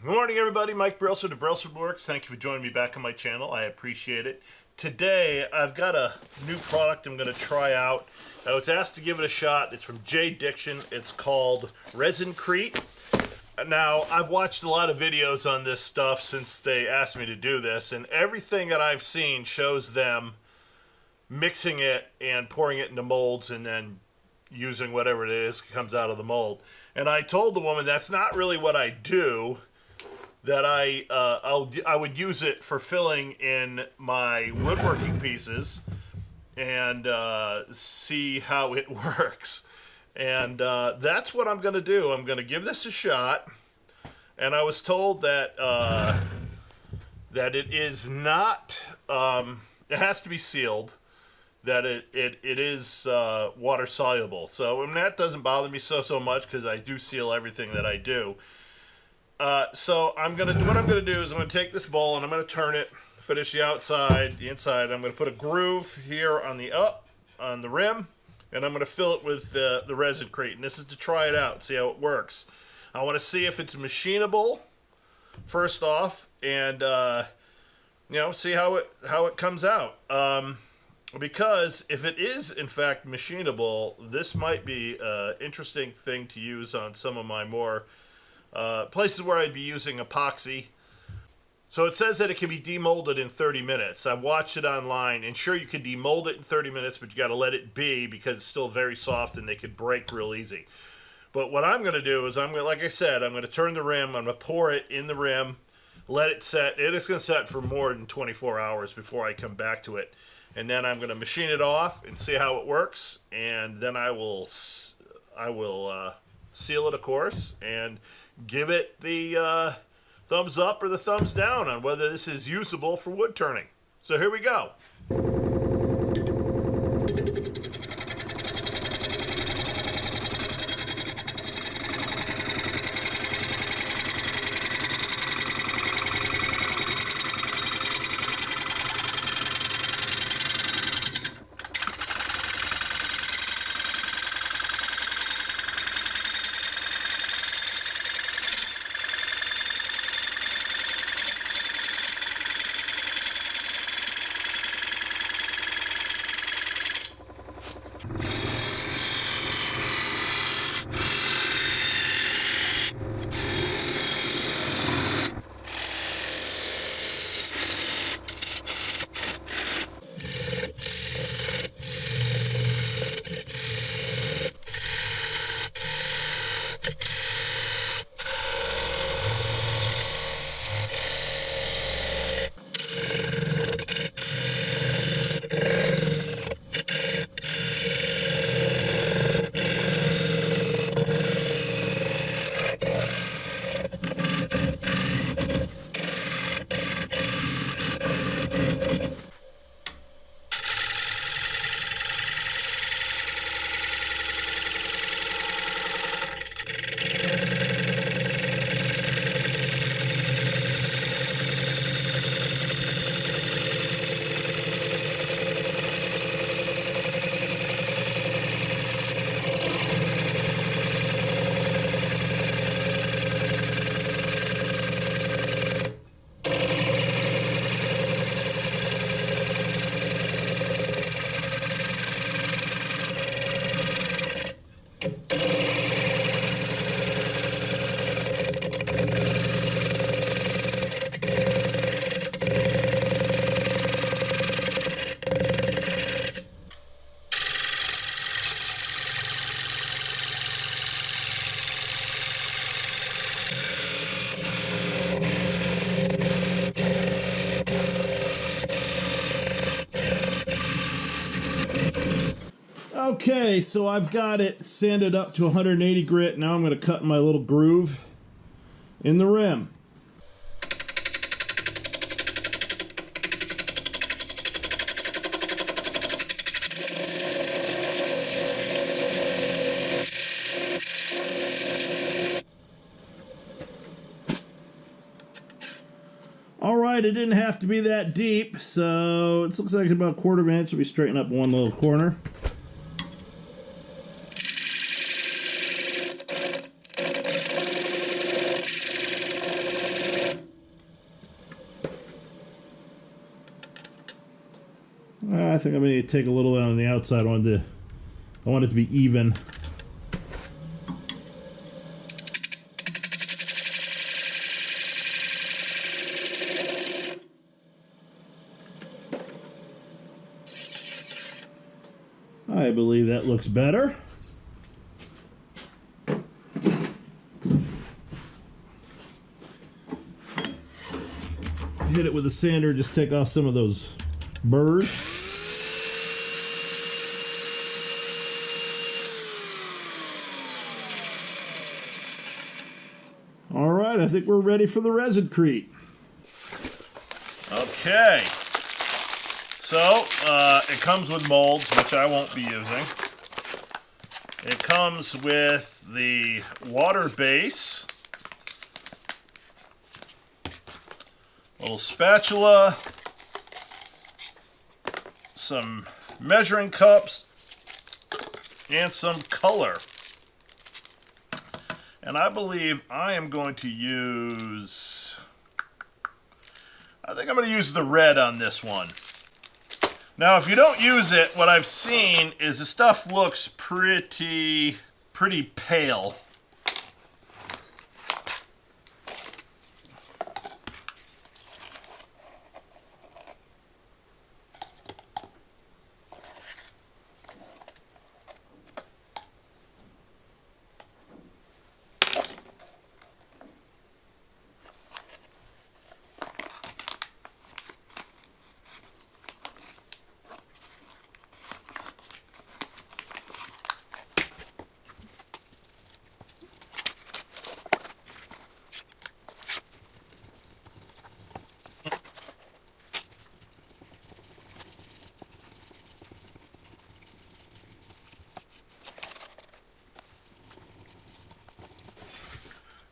Good morning, everybody. Mike Brailsford of Brailsford Works. Thank you for joining me back on my channel. I appreciate it. Today, I've got a new product I'm going to try out. I was asked to give it a shot. It's from Jdiction. It's called ResinCrete. Now, I've watched a lot of videos on this stuff since they asked me to do this, and everything that I've seen shows them mixing it and pouring it into molds and then using whatever it is that comes out of the mold. And I told the woman that's not really what I do, that I would use it for filling in my woodworking pieces and see how it works. And that's what I'm going to do. I'm going to give this a shot. And I was told that that it is not, it has to be sealed, that it is water soluble. So that doesn't bother me so much because I do seal everything that I do. So what I'm gonna do is I'm gonna take this bowl and I'm gonna turn it, finish the outside, the inside. I'm gonna put a groove here on the rim, and I'm gonna fill it with the ResinCrete. And this is to try it out, see how it works. I want to see if it's machinable first off, and see how it comes out. Because if it is in fact machinable, this might be an interesting thing to use on some of my more places where I'd be using epoxy. So it says that it can be demolded in 30 minutes. I've watched it online, and sure, you can demold it in 30 minutes, but you got to let it be because it's still very soft and they could break real easy. But what I'm going to do is like I said, I'm going to turn the rim, I'm going to pour it in the rim, let it set. It is going to set for more than 24 hours before I come back to it. And then I'm going to machine it off and see how it works, and then I will seal it, of course, and give it the thumbs up or the thumbs down on whether this is usable for wood turning. So here we go. Okay, so I've got it sanded up to 180 grit. Now I'm going to cut my little groove in the rim. Alright, it didn't have to be that deep, so it looks like it's about a quarter of an inch. Let me straighten up one little corner. think I'm going to take a little bit on the outside. I want it to be even. I believe that looks better. Hit it with a sander, just take off some of those burrs. All right, I think we're ready for the ResinCrete. Okay. So, it comes with molds, which I won't be using. It comes with the water base, a little spatula, some measuring cups, and some color. And I believe I am going to use, I think I'm going to use the red on this one. Now, if you don't use it, what I've seen is the stuff looks pretty pale.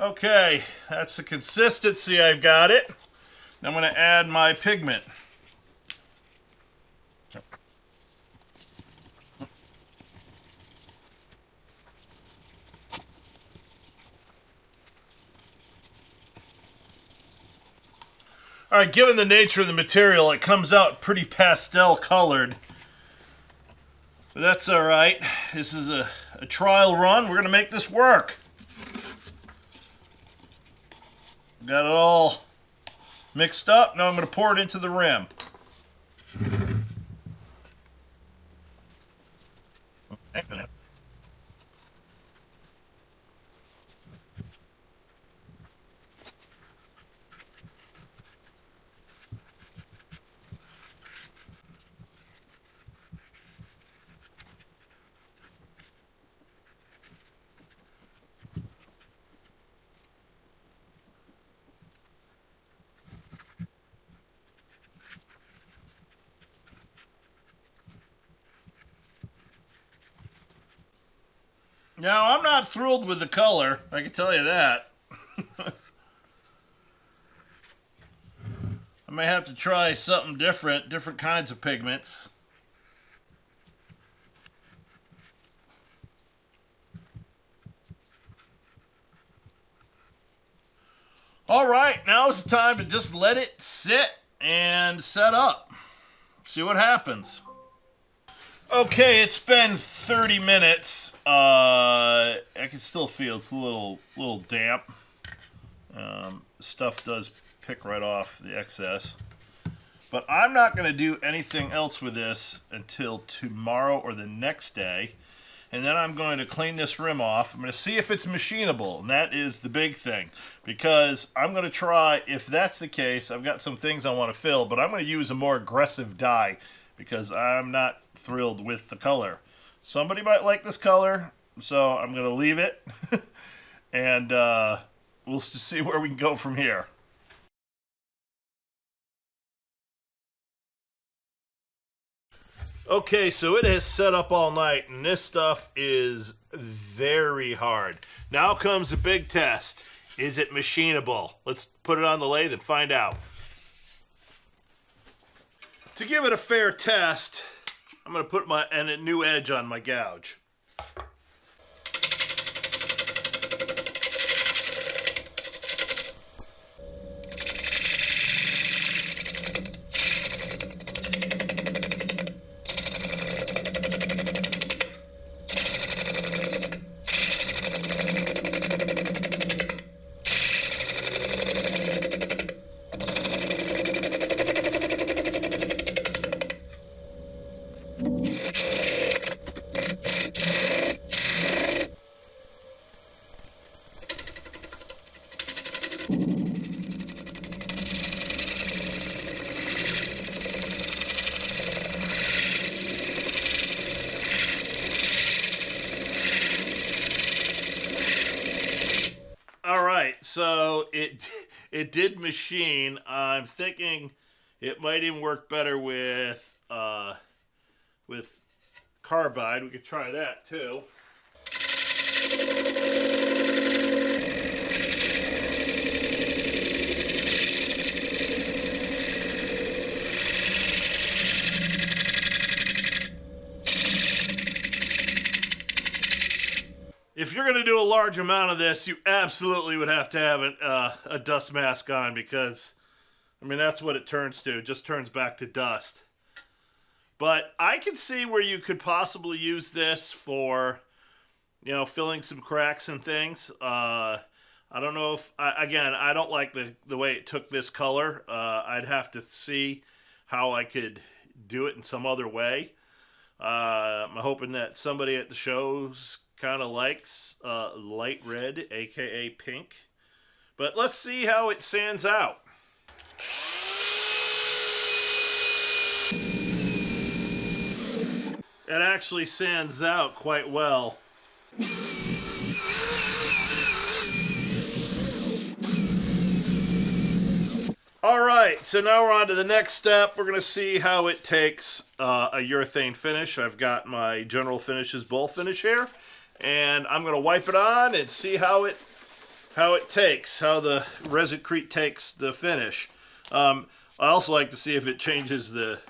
Okay, that's the consistency. I've got it. Now I'm going to add my pigment. All right, given the nature of the material, it comes out pretty pastel colored. But that's all right. This is a trial run. We're going to make this work. Got it all mixed up. Now I'm going to pour it into the rim. Now, I'm not thrilled with the color, I can tell you that. I may have to try something different kinds of pigments. All right, now it's time to just let it sit and set up. See what happens. Okay, it's been 30 minutes. I can still feel it's a little damp. Stuff does pick right off the excess. But I'm not going to do anything else with this until tomorrow or the next day. And then I'm going to clean this rim off. I'm going to see if it's machinable, and that is the big thing. Because I'm going to try, if that's the case, I've got some things I want to fill, but I'm going to use a more aggressive dye because I'm not thrilled with the color. Somebody might like this color, so I'm going to leave it. And we'll just see where we can go from here. Okay, so it has set up all night, and this stuff is very hard. Now comes the big test. Is it machinable? Let's put it on the lathe and find out. To give it a fair test, I'm going to put a new edge on my gouge. though it did machine. I'm thinking it might even work better with carbide. We could try that too. If you're going to do a large amount of this, you absolutely would have to have a dust mask on, because, I mean, that's what it turns to. It just turns back to dust. But I can see where you could possibly use this for, you know, filling some cracks and things. I don't know if, again, I don't like the way it took this color. I'd have to see how I could do it in some other way. I'm hoping that somebody at the shows kind of likes light red, aka pink. But let's see how it sands out. It actually sands out quite well. Alright, so now we're on to the next step. We're going to see how it takes a urethane finish. I've got my General Finishes bowl finish here, and I'm going to wipe it on and see how the ResinCrete takes the finish. I also like to see if it changes the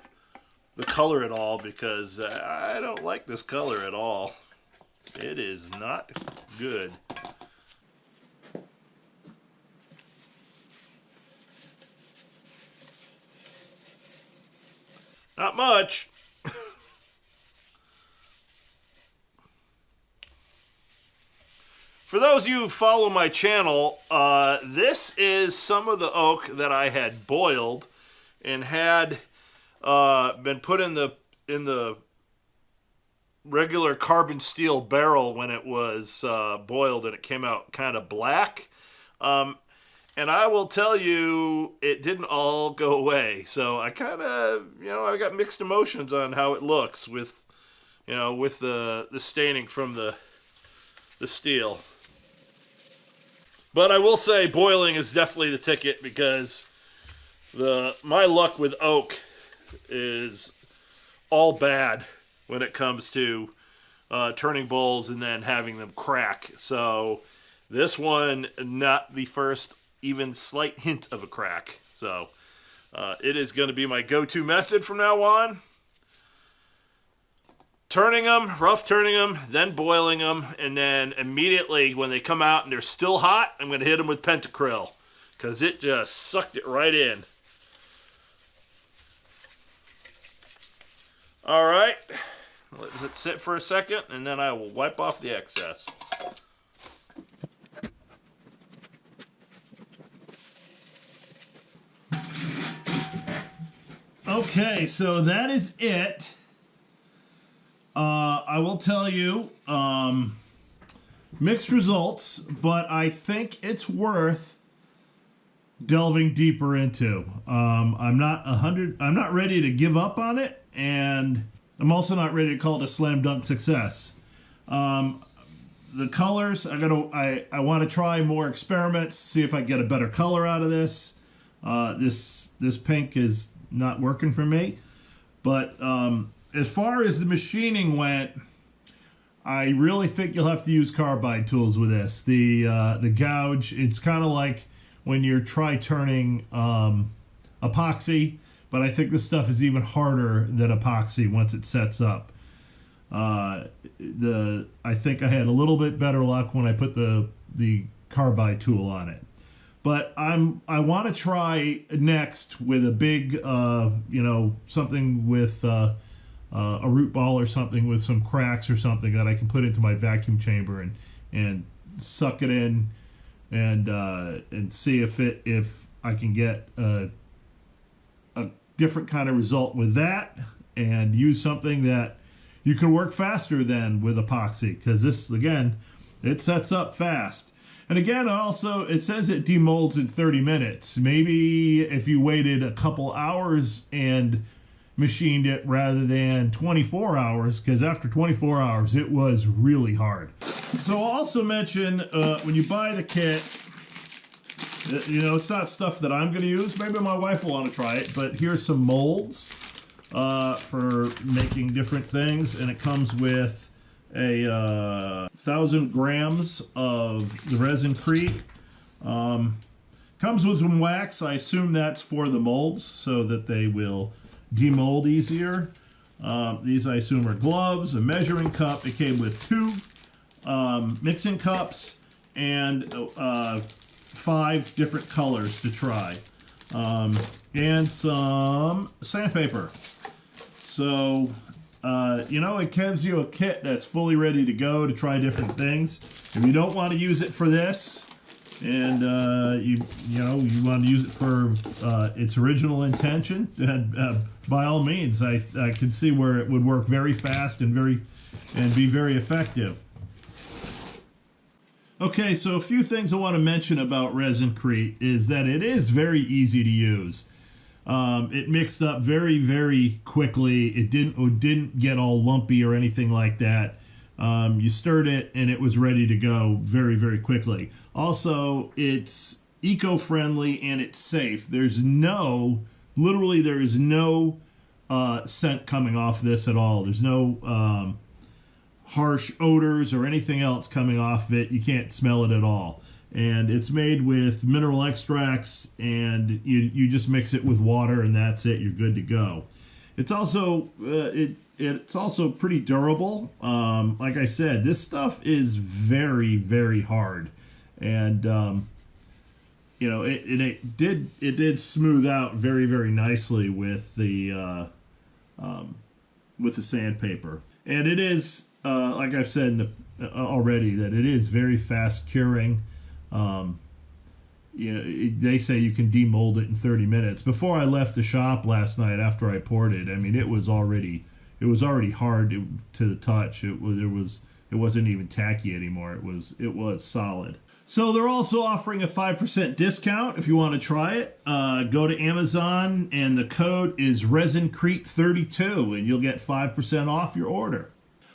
color at all, because I don't like this color at all. It is not good. Not much. For those of you who follow my channel, this is some of the oak that I had boiled and had been put in the regular carbon steel barrel when it was boiled, and it came out kind of black. And I will tell you, it didn't all go away. So I kind of, I got mixed emotions on how it looks with, with the staining from the steel. But I will say boiling is definitely the ticket, because my luck with oak is all bad when it comes to turning bowls and then having them crack. So this one, not the first even slight hint of a crack. So it is going to be my go-to method from now on. Turning them, rough turning them, then boiling them, and then immediately when they come out and they're still hot, I'm going to hit them with pentacryl, because it just sucked it right in. Alright, let it sit for a second, and then I will wipe off the excess. Okay, so that is it. I will tell you, mixed results, but I think it's worth delving deeper into. I'm not ready to give up on it, and I'm also not ready to call it a slam dunk success. The colors, I want to try more experiments, see if I get a better color out of this. This pink is not working for me, but as far as the machining went, I really think you'll have to use carbide tools with this. The gouge, it's kind of like when you're turning epoxy, but I think this stuff is even harder than epoxy once it sets up. I think I had a little bit better luck when I put the carbide tool on it. But I want to try next with a big, something with a root ball or something with some cracks or something that I can put into my vacuum chamber and suck it in and see if I can get a different kind of result with that, and use something that you can work faster than with epoxy, because this, again, it sets up fast. And again, also, it says it demolds in 30 minutes. Maybe if you waited a couple hours and machined it rather than 24 hours, because after 24 hours, it was really hard. So I'll also mention, when you buy the kit, You know, it's not stuff that I'm going to use. Maybe my wife will want to try it, but here's some molds for making different things, and it comes with a 1,000 grams of the Resincrete. Comes with some wax. I assume that's for the molds so that they will demold easier. These I assume are gloves, a measuring cup. It came with 2 mixing cups and 5 different colors to try, and some sandpaper. So, you know, it gives you a kit that's fully ready to go to try different things. If you don't want to use it for this, and you want to use it for its original intention, by all means, I can see where it would work very fast and be very effective. Okay, so a few things I want to mention about Resincrete is that it is very easy to use. It mixed up very, very quickly. It didn't get all lumpy or anything like that. You stirred it and it was ready to go very, very quickly. Also, it's eco-friendly and it's safe. Literally there is no scent coming off this at all. There's no harsh odors or anything else coming off of it. You can't smell it at all. And it's made with mineral extracts, and you just mix it with water and that's it. You're good to go. It's also it's also pretty durable. Like I said, this stuff is very, very hard, and you know, it did smooth out very, very nicely with the sandpaper. And it is like I've said already, that it is very fast curing. You know, they say you can demold it in 30 minutes. Before I left the shop last night after I poured it, I mean, it was already hard to the touch. It wasn't even tacky anymore. It was solid. So they're also offering a 5% discount if you want to try it. Go to Amazon and the code is ResincRete32 and you'll get 5% off your order.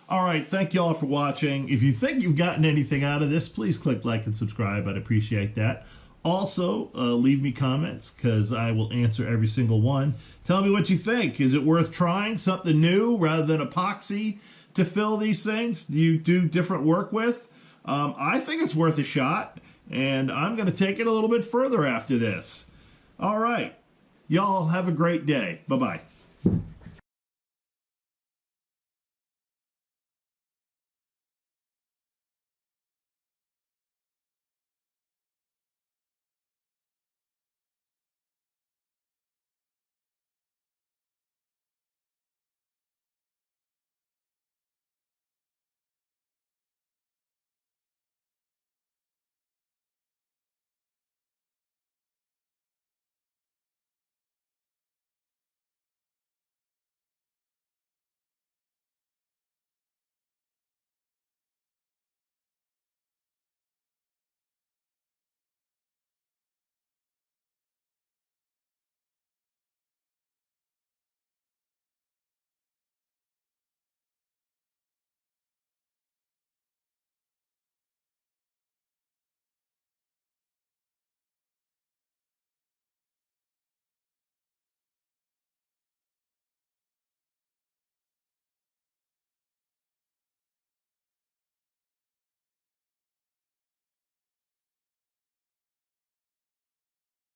All right, thank you all for watching. If you think you've gotten anything out of this, please click like and subscribe. I'd appreciate that. Also, leave me comments because I will answer every single one. Tell me what you think. Is it worth trying something new rather than epoxy to fill these things? Do you do different work with? I think it's worth a shot, and I'm going to take it a little bit further after this. All right. Y'all have a great day. Bye-bye.